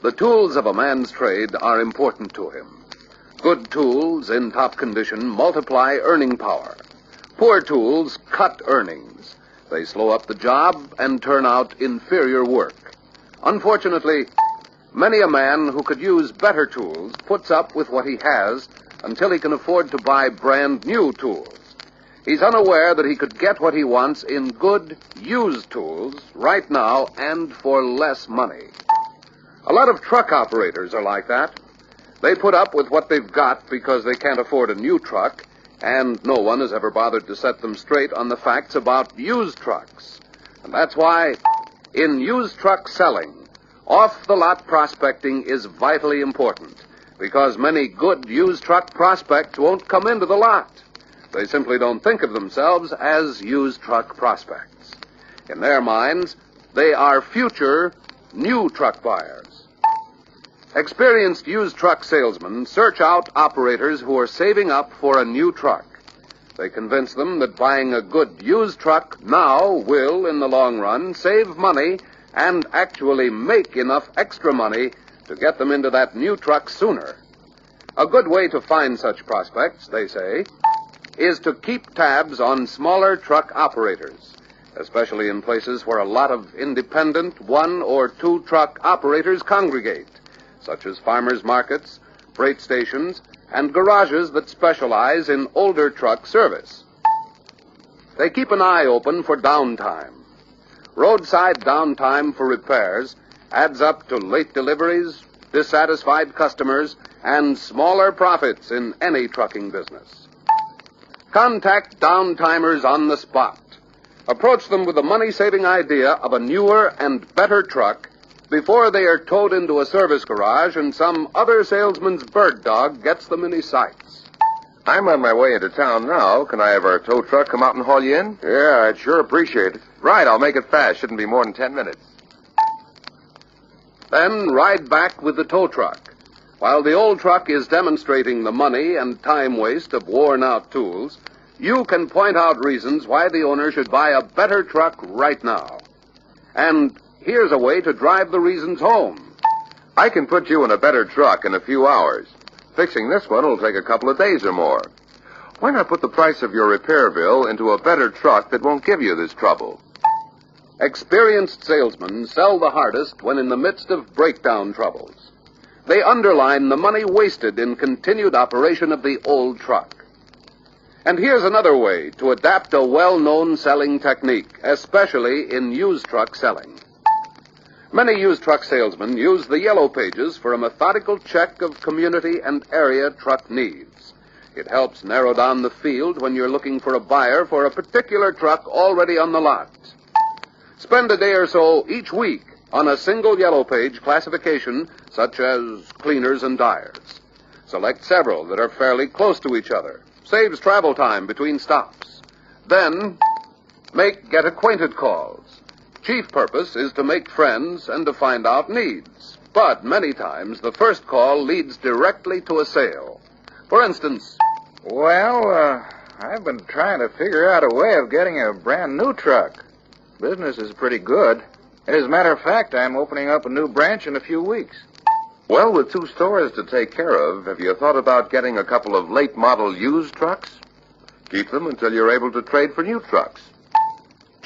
The tools of a man's trade are important to him. Good tools in top condition multiply earning power. Poor tools cut earnings. They slow up the job and turn out inferior work. Unfortunately, many a man who could use better tools puts up with what he has until he can afford to buy brand new tools. He's unaware that he could get what he wants in good, used tools right now and for less money. A lot of truck operators are like that. They put up with what they've got because they can't afford a new truck, and no one has ever bothered to set them straight on the facts about used trucks. And that's why, in used truck selling, off-the-lot prospecting is vitally important, because many good used truck prospects won't come into the lot. They simply don't think of themselves as used truck prospects. In their minds, they are future new truck buyers. Experienced used truck salesmen search out operators who are saving up for a new truck. They convince them that buying a good used truck now will, in the long run, save money and actually make enough extra money to get them into that new truck sooner. A good way to find such prospects, they say, is to keep tabs on smaller truck operators, especially in places where a lot of independent one or two truck operators congregate, such as farmers' markets, freight stations, and garages that specialize in older truck service. They keep an eye open for downtime. Roadside downtime for repairs adds up to late deliveries, dissatisfied customers, and smaller profits in any trucking business. Contact downtimers on the spot. Approach them with the money-saving idea of a newer and better truck before they are towed into a service garage and some other salesman's bird dog gets them in his sights. I'm on my way into town now. Can I have our tow truck come out and haul you in? Yeah, I'd sure appreciate it. Right, I'll make it fast. Shouldn't be more than 10 minutes. Then ride back with the tow truck. While the old truck is demonstrating the money and time waste of worn-out tools, you can point out reasons why the owner should buy a better truck right now. And here's a way to drive the reasons home. I can put you in a better truck in a few hours. Fixing this one will take a couple of days or more. Why not put the price of your repair bill into a better truck that won't give you this trouble? Experienced salesmen sell the hardest when in the midst of breakdown troubles. They underline the money wasted in continued operation of the old truck. And here's another way to adapt a well-known selling technique, especially in used truck selling. Many used truck salesmen use the yellow pages for a methodical check of community and area truck needs. It helps narrow down the field when you're looking for a buyer for a particular truck already on the lot. Spend a day or so each week on a single yellow page classification, such as cleaners and dyers. Select several that are fairly close to each other. Saves travel time between stops. Then, make get-acquainted calls. Chief purpose is to make friends and to find out needs. But many times, the first call leads directly to a sale. For instance, Well, I've been trying to figure out a way of getting a brand new truck. Business is pretty good. As a matter of fact, I'm opening up a new branch in a few weeks. Well, with 2 stores to take care of, have you thought about getting a couple of late-model used trucks? Keep them until you're able to trade for new trucks.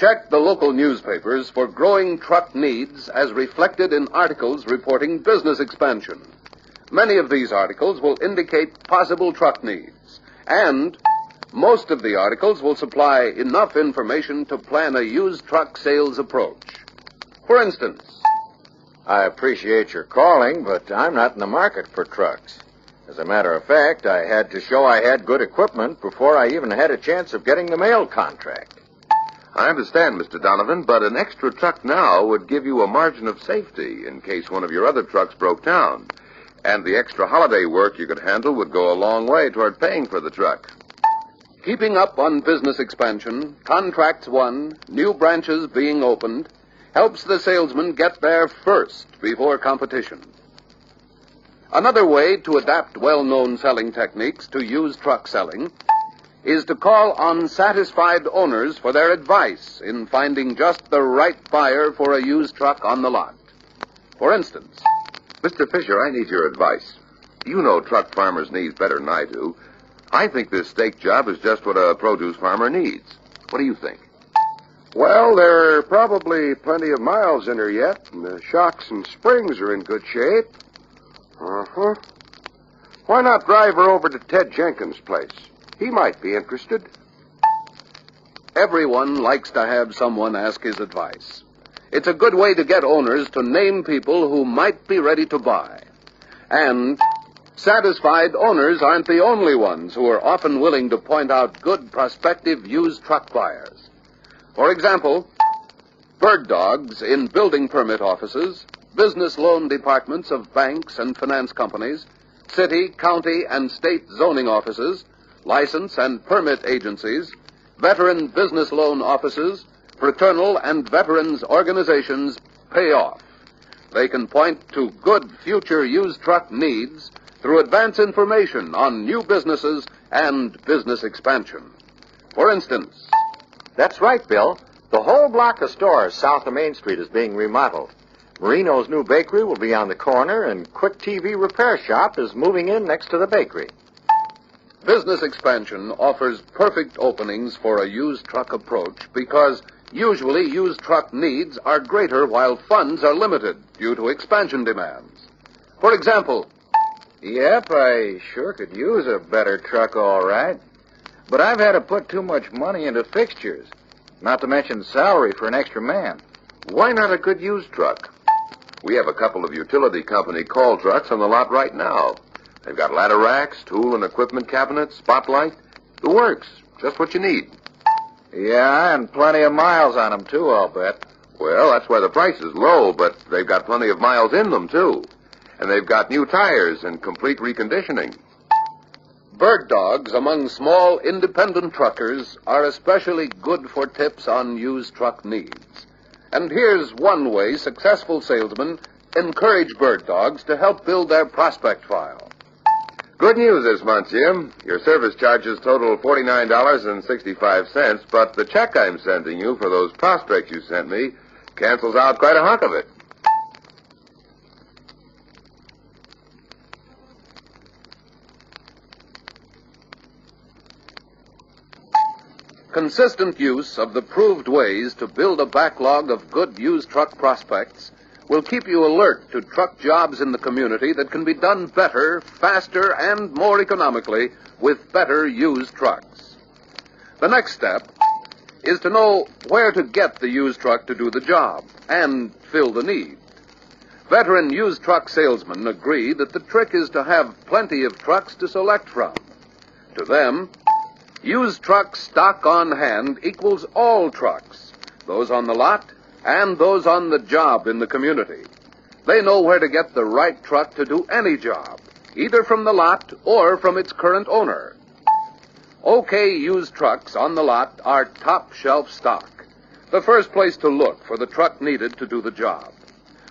check the local newspapers for growing truck needs as reflected in articles reporting business expansion. Many of these articles will indicate possible truck needs, and most of the articles will supply enough information to plan a used truck sales approach. For instance, I appreciate your calling, but I'm not in the market for trucks. As a matter of fact, I had to show I had good equipment before I even had a chance of getting the mail contract. I understand, Mr. Donovan, but an extra truck now would give you a margin of safety in case one of your other trucks broke down. And the extra holiday work you could handle would go a long way toward paying for the truck. keeping up on business expansion, contracts won, new branches being opened, helps the salesman get there first before competition. Another way to adapt well-known selling techniques to used truck selling is to call on satisfied owners for their advice in finding just the right buyer for a used truck on the lot. For instance, Mr. Fisher, I need your advice. You know truck farmers' needs better than I do. I think this stake job is just what a produce farmer needs. What do you think? Well, there are probably plenty of miles in her yet, and the shocks and springs are in good shape. Uh-huh. Why not drive her over to Ted Jenkins' place? He might be interested. Everyone likes to have someone ask his advice. It's a good way to get owners to name people who might be ready to buy. And satisfied owners aren't the only ones who are often willing to point out good prospective used truck buyers. For example, bird dogs in building permit offices, business loan departments of banks and finance companies, city, county, and state zoning offices, license and permit agencies, veteran business loan offices, fraternal and veterans organizations pay off. They can point to good future used truck needs through advance information on new businesses and business expansion. For instance, That's right, Bill. The whole block of stores south of Main Street is being remodeled. Marino's new bakery will be on the corner, and Quick TV Repair Shop is moving in next to the bakery. business expansion offers perfect openings for a used truck approach because usually used truck needs are greater while funds are limited due to expansion demands. For example, Yep, I sure could use a better truck, all right. But I've had to put too much money into fixtures, not to mention salary for an extra man. Why not a good used truck? We have a couple of utility company call trucks on the lot right now. They've got ladder racks, tool and equipment cabinets, spotlight. The works. Just what you need. Yeah, and plenty of miles on them, too, I'll bet. Well, that's why the price is low, but they've got plenty of miles in them, too. And they've got new tires and complete reconditioning. bird dogs among small independent truckers are especially good for tips on used truck needs. And here's one way successful salesmen encourage bird dogs to help build their prospect file. Good news this month, Jim. Your service charges total $49.65, but the check I'm sending you for those prospects you sent me cancels out quite a hunk of it. Consistent use of the proved ways to build a backlog of good used truck prospects will keep you alert to truck jobs in the community that can be done better, faster, and more economically with better used trucks. The next step is to know where to get the used truck to do the job and fill the need. Veteran used truck salesmen agree that the trick is to have plenty of trucks to select from. To them, used truck stock on hand equals all trucks, those on the lot and those on the job in the community. They know where to get the right truck to do any job, either from the lot or from its current owner. OK used trucks on the lot are top shelf stock, the first place to look for the truck needed to do the job.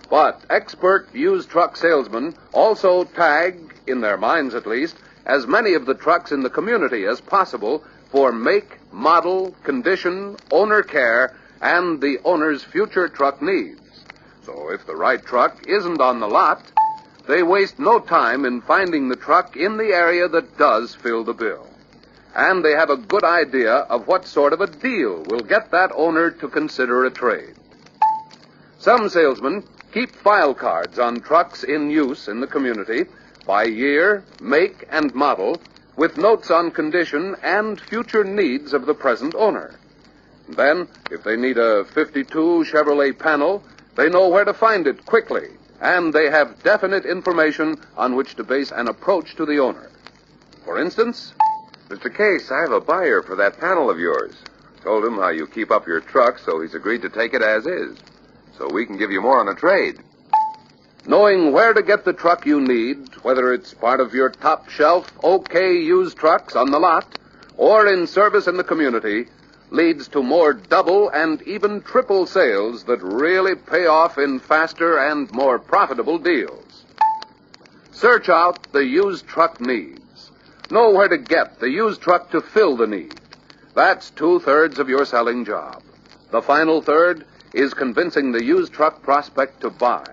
But expert used truck salesmen also tag, in their minds at least, as many of the trucks in the community as possible for make, model, condition, owner care, and the owner's future truck needs. So if the right truck isn't on the lot, they waste no time in finding the truck in the area that does fill the bill. And they have a good idea of what sort of a deal will get that owner to consider a trade. Some salesmen keep file cards on trucks in use in the community by year, make, and model, with notes on condition and future needs of the present owner. Then, if they need a 52 Chevrolet panel, they know where to find it quickly, and they have definite information on which to base an approach to the owner. For instance, Mr. Case, I have a buyer for that panel of yours. Told him how you keep up your truck, so he's agreed to take it as is. So we can give you more on a trade. knowing where to get the truck you need, whether it's part of your top shelf OK used trucks on the lot or in service in the community, leads to more double and even triple sales that really pay off in faster and more profitable deals. Search out the used truck needs. Know where to get the used truck to fill the need. That's 2/3 of your selling job. The final third is convincing the used truck prospect to buy.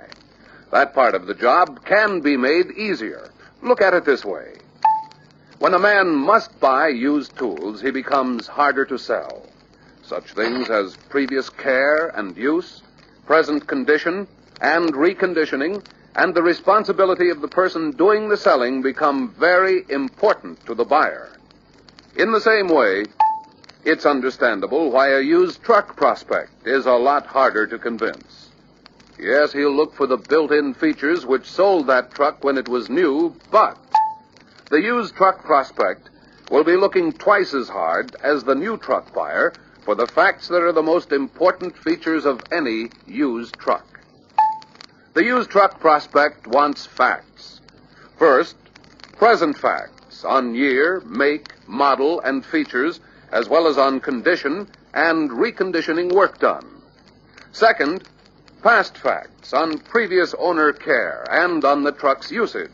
That part of the job can be made easier. Look at it this way. When a man must buy used tools, he becomes harder to sell. Such things as previous care and use, present condition, and reconditioning, and the responsibility of the person doing the selling become very important to the buyer. In the same way, it's understandable why a used truck prospect is a lot harder to convince. Yes, he'll look for the built-in features which sold that truck when it was new, but the used truck prospect will be looking twice as hard as the new truck buyer for the facts that are the most important features of any used truck. The used truck prospect wants facts. First, present facts on year, make, model, and features, as well as on condition and reconditioning work done. Second, past facts on previous owner care and on the truck's usage.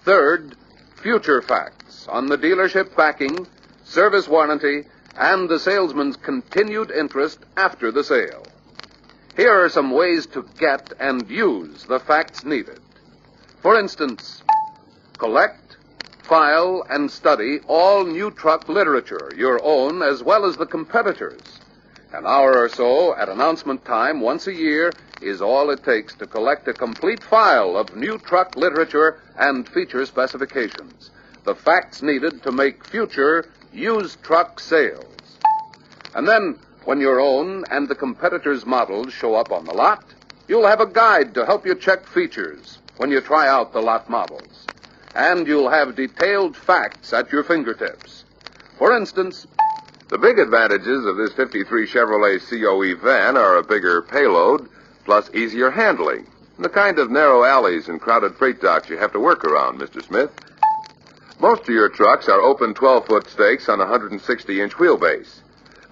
Third, future facts on the dealership backing, service warranty, and the salesman's continued interest after the sale. Here are some ways to get and use the facts needed. For instance, collect, file, and study all new truck literature, your own as well as the competitors. An hour or so at announcement time once a year is all it takes to collect a complete file of new truck literature and feature specifications, the facts needed to make future used truck sales. And then, when your own and the competitors' models show up on the lot, you'll have a guide to help you check features when you try out the lot models. And you'll have detailed facts at your fingertips. For instance, the big advantages of this 53 Chevrolet COE van are a bigger payload, plus easier handling, and the kind of narrow alleys and crowded freight docks you have to work around, Mr. Smith. Most of your trucks are open 12-foot stakes on a 160-inch wheelbase.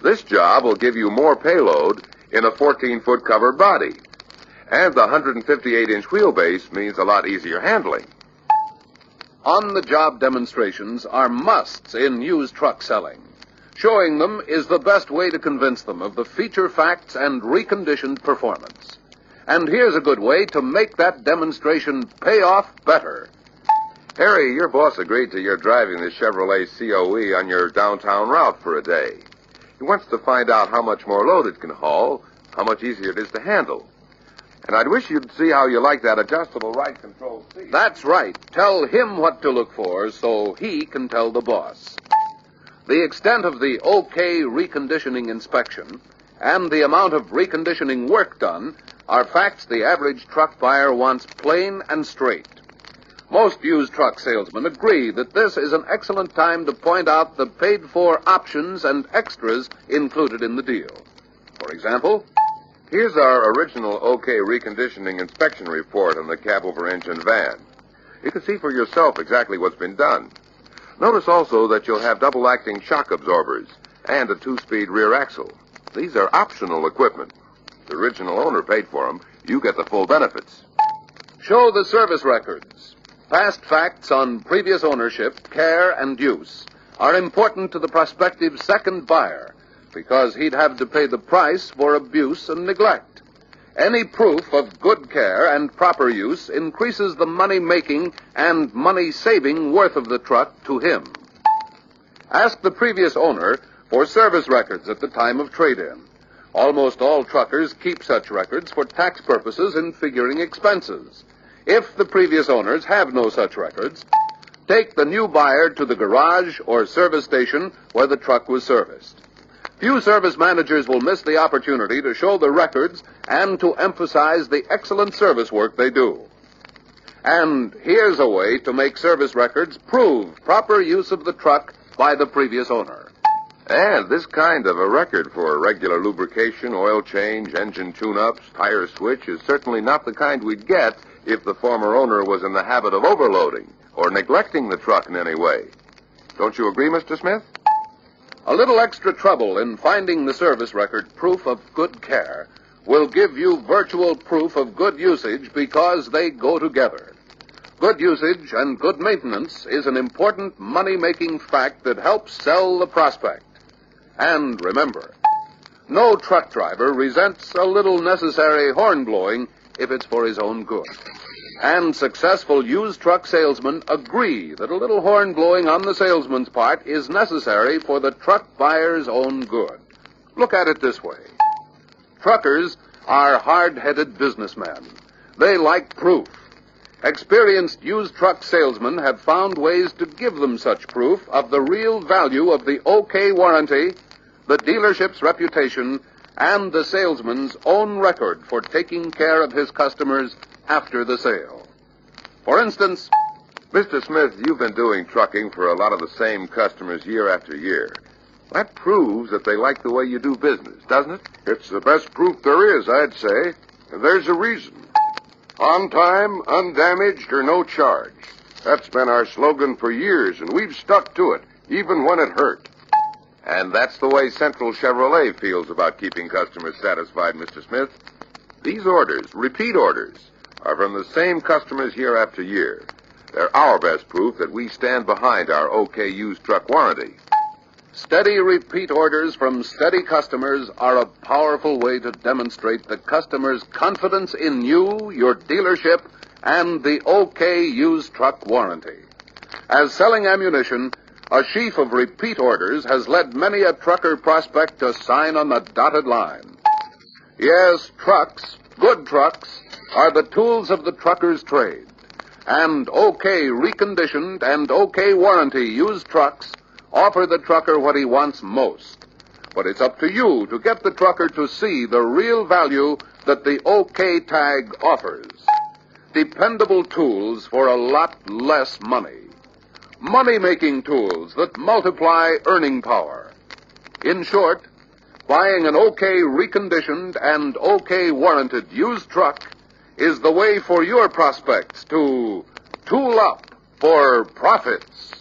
This job will give you more payload in a 14-foot covered body. And the 158-inch wheelbase means a lot easier handling. On-the-job demonstrations are musts in used truck selling. Showing them is the best way to convince them of the feature facts and reconditioned performance. And here's a good way to make that demonstration pay off better. Harry, your boss agreed to your driving the Chevrolet COE on your downtown route for a day. He wants to find out how much more load it can haul, how much easier it is to handle. And I'd wish you'd see how you like that adjustable ride control seat. That's right. Tell him what to look for so he can tell the boss. The extent of the OK reconditioning inspection and the amount of reconditioning work done are facts the average truck buyer wants plain and straight. Most used truck salesmen agree that this is an excellent time to point out the paid-for options and extras included in the deal. For example, here's our original OK reconditioning inspection report on the cab-over-engine van. You can see for yourself exactly what's been done. Notice also that you'll have double-acting shock absorbers and a 2-speed rear axle. These are optional equipment. The original owner paid for them. You get the full benefits. show the service records. Past facts on previous ownership, care, and use are important to the prospective second buyer because he'd have to pay the price for abuse and neglect. Any proof of good care and proper use increases the money-making and money-saving worth of the truck to him. Ask the previous owner for service records at the time of trade-in. Almost all truckers keep such records for tax purposes in figuring expenses. If the previous owners have no such records, take the new buyer to the garage or service station where the truck was serviced. Few service managers will miss the opportunity to show the records and to emphasize the excellent service work they do. And here's a way to make service records prove proper use of the truck by the previous owner. And this kind of a record for regular lubrication, oil change, engine tune-ups, tire switch is certainly not the kind we'd get if the former owner was in the habit of overloading or neglecting the truck in any way. Don't you agree, Mr. Smith? A little extra trouble in finding the service record proof of good care will give you virtual proof of good usage because they go together. Good usage and good maintenance is an important money-making fact that helps sell the prospect. And remember, no truck driver resents a little necessary horn blowing if it's for his own good. And successful used truck salesmen agree that a little horn blowing on the salesman's part is necessary for the truck buyer's own good. Look at it this way. Truckers are hard-headed businessmen. They like proof. Experienced used truck salesmen have found ways to give them such proof of the real value of the OK warranty, the dealership's reputation, and the salesman's own record for taking care of his customers after the sale. For instance, Mr. Smith, you've been doing trucking for a lot of the same customers year after year. That proves that they like the way you do business, doesn't it? It's the best proof there is, I'd say. And there's a reason. On time, undamaged, or no charge. That's been our slogan for years, and we've stuck to it, even when it hurt. And that's the way Central Chevrolet feels about keeping customers satisfied, Mr. Smith. These orders, repeat orders, are from the same customers year after year. They're our best proof that we stand behind our OK used truck warranty. steady repeat orders from steady customers are a powerful way to demonstrate the customer's confidence in you, your dealership, and the OK used truck warranty. As selling ammunition, a sheaf of repeat orders has led many a trucker prospect to sign on the dotted line. Yes, trucks, good trucks, are the tools of the trucker's trade. And OK reconditioned and OK warranty used trucks offer the trucker what he wants most. But it's up to you to get the trucker to see the real value that the OK tag offers. Dependable tools for a lot less money. Money-making tools that multiply earning power. In short, buying an OK reconditioned and OK warranted used truck is the way for your prospects to tool up for profits.